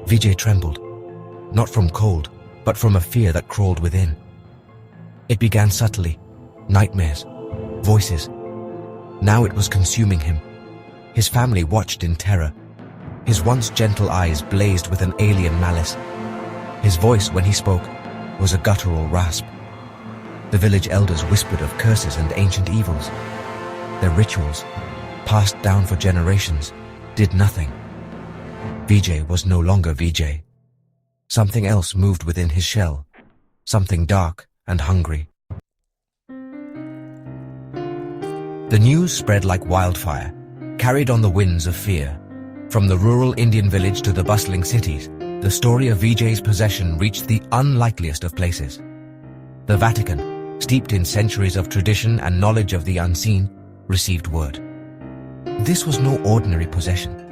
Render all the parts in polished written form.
Vijay trembled, not from cold, but from a fear that crawled within. It began subtly, nightmares, voices. Now it was consuming him. His family watched in terror. His once gentle eyes blazed with an alien malice. His voice, when he spoke, was a guttural rasp. The village elders whispered of curses and ancient evils. Their rituals, passed down for generations, did nothing. Vijay was no longer Vijay. Something else moved within his shell, something dark and hungry. The news spread like wildfire, carried on the winds of fear. From the rural Indian village to the bustling cities, the story of Vijay's possession reached the unlikeliest of places. The Vatican, steeped in centuries of tradition and knowledge of the unseen, received word. This was no ordinary possession.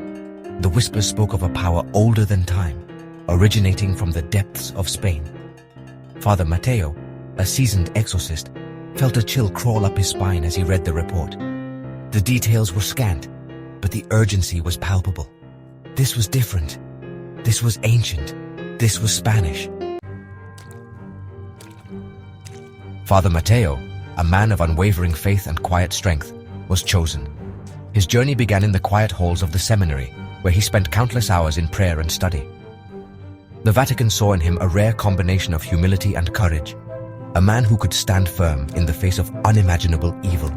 The whispers spoke of a power older than time, originating from the depths of Spain. Father Mateo, a seasoned exorcist, felt a chill crawl up his spine as he read the report. The details were scant, but the urgency was palpable. This was different. This was ancient. This was Spanish. Father Mateo, a man of unwavering faith and quiet strength, was chosen. His journey began in the quiet halls of the seminary, where he spent countless hours in prayer and study. The Vatican saw in him a rare combination of humility and courage, a man who could stand firm in the face of unimaginable evil.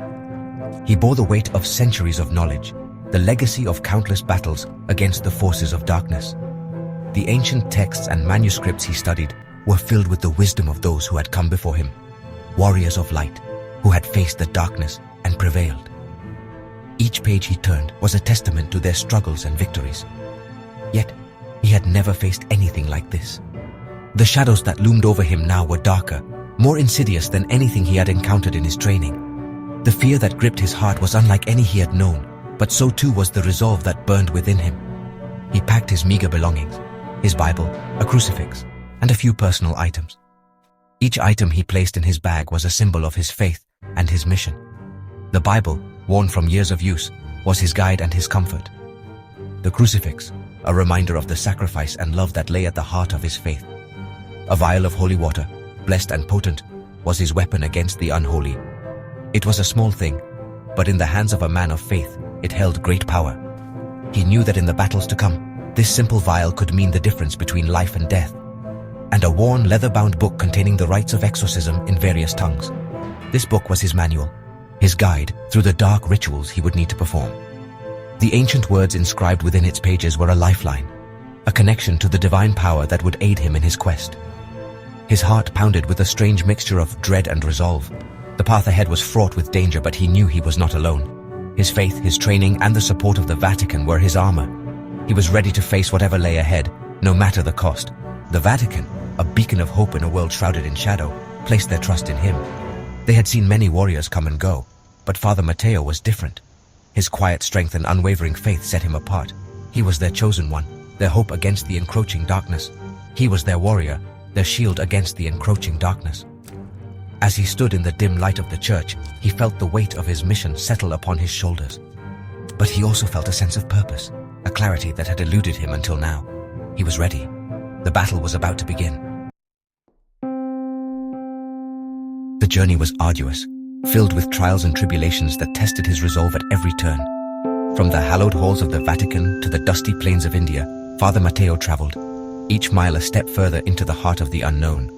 He bore the weight of centuries of knowledge, the legacy of countless battles against the forces of darkness. The ancient texts and manuscripts he studied were filled with the wisdom of those who had come before him, warriors of light who had faced the darkness and prevailed. Each page he turned was a testament to their struggles and victories. Yet, he had never faced anything like this. The shadows that loomed over him now were darker, more insidious than anything he had encountered in his training. The fear that gripped his heart was unlike any he had known, but so too was the resolve that burned within him. He packed his meager belongings, his Bible, a crucifix, and a few personal items. Each item he placed in his bag was a symbol of his faith and his mission. The Bible, worn from years of use, was his guide and his comfort. The crucifix, a reminder of the sacrifice and love that lay at the heart of his faith. A vial of holy water, blessed and potent, was his weapon against the unholy. It was a small thing, but in the hands of a man of faith, it held great power. He knew that in the battles to come, this simple vial could mean the difference between life and death. And a worn, leather-bound book containing the rites of exorcism in various tongues. This book was his manual, his guide through the dark rituals he would need to perform. The ancient words inscribed within its pages were a lifeline, a connection to the divine power that would aid him in his quest. His heart pounded with a strange mixture of dread and resolve. The path ahead was fraught with danger, but he knew he was not alone. His faith, his training, and the support of the Vatican were his armor. He was ready to face whatever lay ahead, no matter the cost. The Vatican, a beacon of hope in a world shrouded in shadow, placed their trust in him. They had seen many warriors come and go, but Father Mateo was different. His quiet strength and unwavering faith set him apart. He was their chosen one, their hope against the encroaching darkness. He was their warrior, their shield against the encroaching darkness. As he stood in the dim light of the church, he felt the weight of his mission settle upon his shoulders. But he also felt a sense of purpose, a clarity that had eluded him until now. He was ready. The battle was about to begin. The journey was arduous, filled with trials and tribulations that tested his resolve at every turn. From the hallowed halls of the Vatican to the dusty plains of India, Father Mateo traveled, each mile a step further into the heart of the unknown.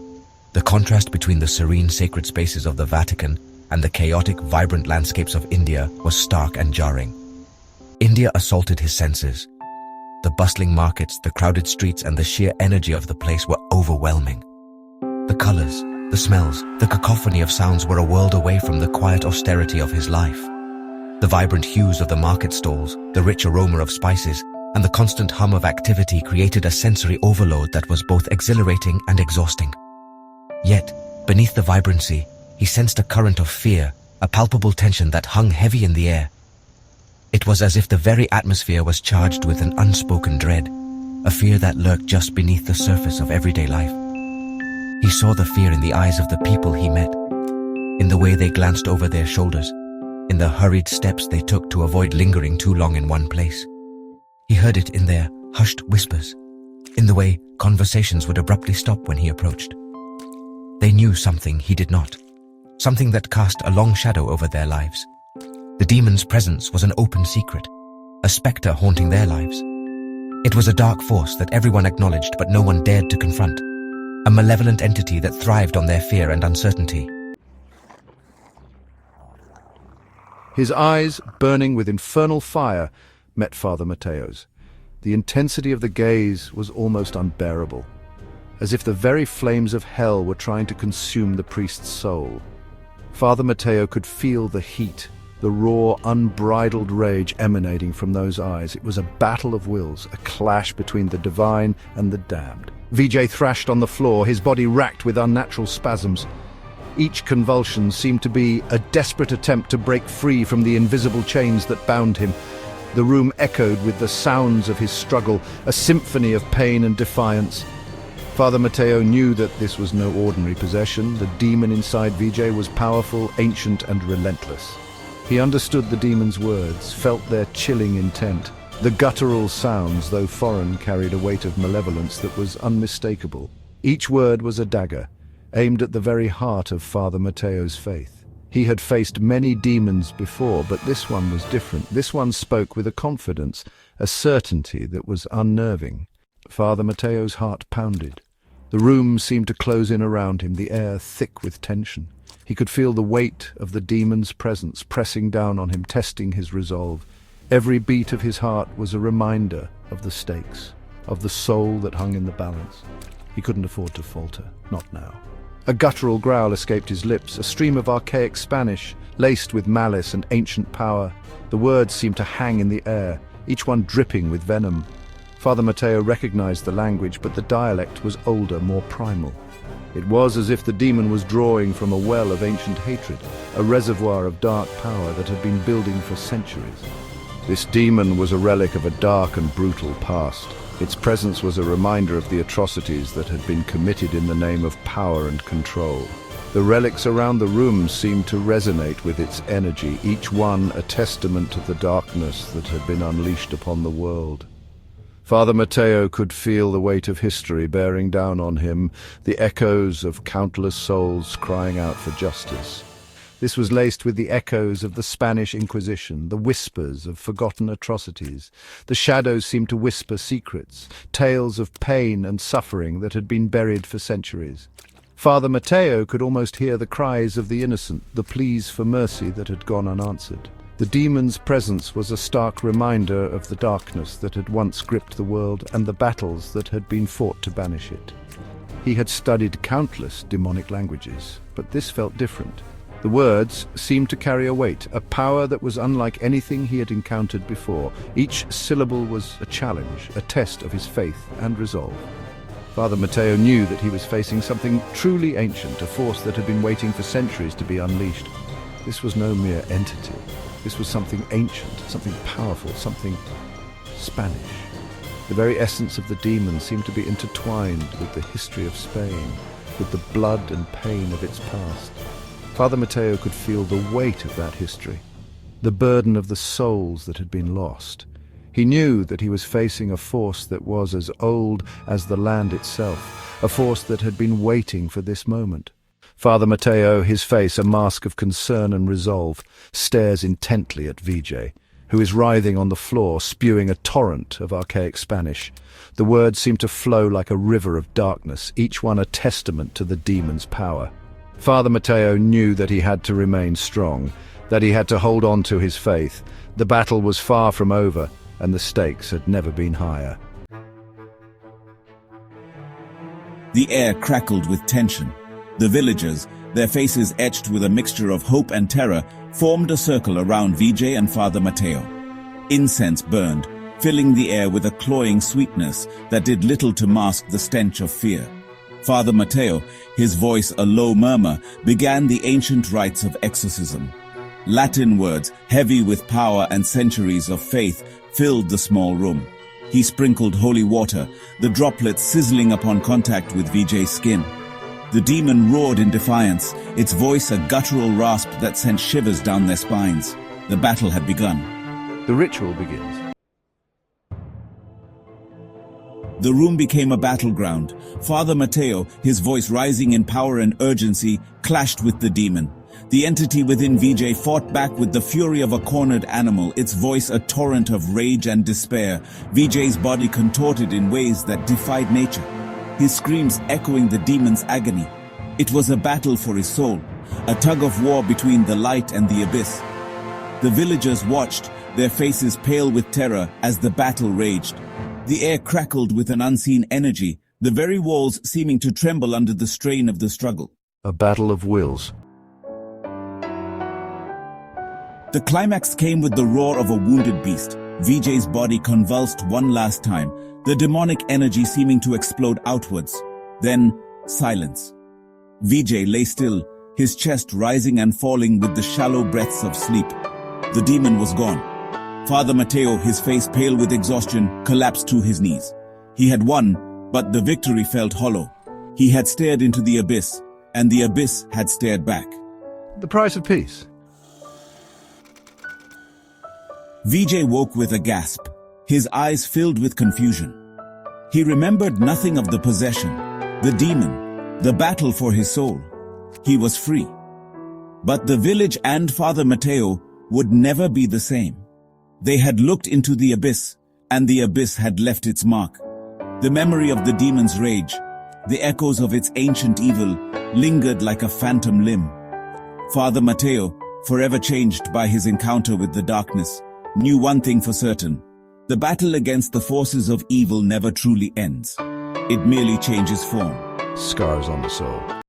The contrast between the serene sacred spaces of the Vatican and the chaotic, vibrant landscapes of India was stark and jarring. India assaulted his senses. The bustling markets, the crowded streets, and the sheer energy of the place were overwhelming. The colors, the smells, the cacophony of sounds were a world away from the quiet austerity of his life. The vibrant hues of the market stalls, the rich aroma of spices, and the constant hum of activity created a sensory overload that was both exhilarating and exhausting. Yet, beneath the vibrancy, he sensed a current of fear, a palpable tension that hung heavy in the air. It was as if the very atmosphere was charged with an unspoken dread, a fear that lurked just beneath the surface of everyday life. He saw the fear in the eyes of the people he met, in the way they glanced over their shoulders, in the hurried steps they took to avoid lingering too long in one place. He heard it in their hushed whispers, in the way conversations would abruptly stop when he approached. They knew something he did not, something that cast a long shadow over their lives. The demon's presence was an open secret, a specter haunting their lives. It was a dark force that everyone acknowledged but no one dared to confront, a malevolent entity that thrived on their fear and uncertainty. His eyes, burning with infernal fire, met Father Mateo's. The intensity of the gaze was almost unbearable, as if the very flames of hell were trying to consume the priest's soul. Father Mateo could feel the heat, the raw, unbridled rage emanating from those eyes. It was a battle of wills, a clash between the divine and the damned. Vijay thrashed on the floor, his body racked with unnatural spasms. Each convulsion seemed to be a desperate attempt to break free from the invisible chains that bound him. The room echoed with the sounds of his struggle, a symphony of pain and defiance. Father Mateo knew that this was no ordinary possession. The demon inside Vijay was powerful, ancient, and relentless. He understood the demon's words, felt their chilling intent. The guttural sounds, though foreign, carried a weight of malevolence that was unmistakable. Each word was a dagger, aimed at the very heart of Father Mateo's faith. He had faced many demons before, but this one was different. This one spoke with a confidence, a certainty that was unnerving. Father Mateo's heart pounded. The room seemed to close in around him, the air thick with tension. He could feel the weight of the demon's presence pressing down on him, testing his resolve. Every beat of his heart was a reminder of the stakes, of the soul that hung in the balance. He couldn't afford to falter, not now. A guttural growl escaped his lips, a stream of archaic Spanish, laced with malice and ancient power. The words seemed to hang in the air, each one dripping with venom. Father Mateo recognized the language, but the dialect was older, more primal. It was as if the demon was drawing from a well of ancient hatred, a reservoir of dark power that had been building for centuries. This demon was a relic of a dark and brutal past. Its presence was a reminder of the atrocities that had been committed in the name of power and control. The relics around the room seemed to resonate with its energy, each one a testament to the darkness that had been unleashed upon the world. Father Mateo could feel the weight of history bearing down on him, the echoes of countless souls crying out for justice. This was laced with the echoes of the Spanish Inquisition, the whispers of forgotten atrocities. The shadows seemed to whisper secrets, tales of pain and suffering that had been buried for centuries. Father Mateo could almost hear the cries of the innocent, the pleas for mercy that had gone unanswered. The demon's presence was a stark reminder of the darkness that had once gripped the world and the battles that had been fought to banish it. He had studied countless demonic languages, but this felt different. The words seemed to carry a weight, a power that was unlike anything he had encountered before. Each syllable was a challenge, a test of his faith and resolve. Father Mateo knew that he was facing something truly ancient, a force that had been waiting for centuries to be unleashed. This was no mere entity. This was something ancient, something powerful, something Spanish. The very essence of the demon seemed to be intertwined with the history of Spain, with the blood and pain of its past. Father Mateo could feel the weight of that history, the burden of the souls that had been lost. He knew that he was facing a force that was as old as the land itself, a force that had been waiting for this moment. Father Mateo, his face a mask of concern and resolve, stares intently at Vijay, who is writhing on the floor, spewing a torrent of archaic Spanish. The words seem to flow like a river of darkness, each one a testament to the demon's power. Father Mateo knew that he had to remain strong, that he had to hold on to his faith. The battle was far from over, and the stakes had never been higher. The air crackled with tension. The villagers, their faces etched with a mixture of hope and terror, formed a circle around Vijay and Father Mateo. Incense burned, filling the air with a cloying sweetness that did little to mask the stench of fear. Father Mateo, his voice a low murmur, began the ancient rites of exorcism. Latin words, heavy with power and centuries of faith, filled the small room. He sprinkled holy water, the droplets sizzling upon contact with Vijay's skin. The demon roared in defiance, its voice a guttural rasp that sent shivers down their spines. The battle had begun. The ritual begins. The room became a battleground. Father Mateo, his voice rising in power and urgency, clashed with the demon. The entity within VJ fought back with the fury of a cornered animal, its voice a torrent of rage and despair. VJ's body contorted in ways that defied nature, his screams echoing the demon's agony. It was a battle for his soul, a tug of war between the light and the abyss. The villagers watched, their faces pale with terror as the battle raged. The air crackled with an unseen energy, the very walls seeming to tremble under the strain of the struggle. A battle of wills. The climax came with the roar of a wounded beast. VJ's body convulsed one last time, the demonic energy seeming to explode outwards. Then, silence. VJ lay still, his chest rising and falling with the shallow breaths of sleep. The demon was gone. Father Mateo, his face pale with exhaustion, collapsed to his knees. He had won, but the victory felt hollow. He had stared into the abyss, and the abyss had stared back. The price of peace. VJ woke with a gasp, his eyes filled with confusion. He remembered nothing of the possession, the demon, the battle for his soul. He was free. But the village and Father Mateo would never be the same. They had looked into the abyss, and the abyss had left its mark. The memory of the demon's rage, the echoes of its ancient evil, lingered like a phantom limb. Father Mateo, forever changed by his encounter with the darkness, knew one thing for certain: the battle against the forces of evil never truly ends. It merely changes form. Scars on the soul.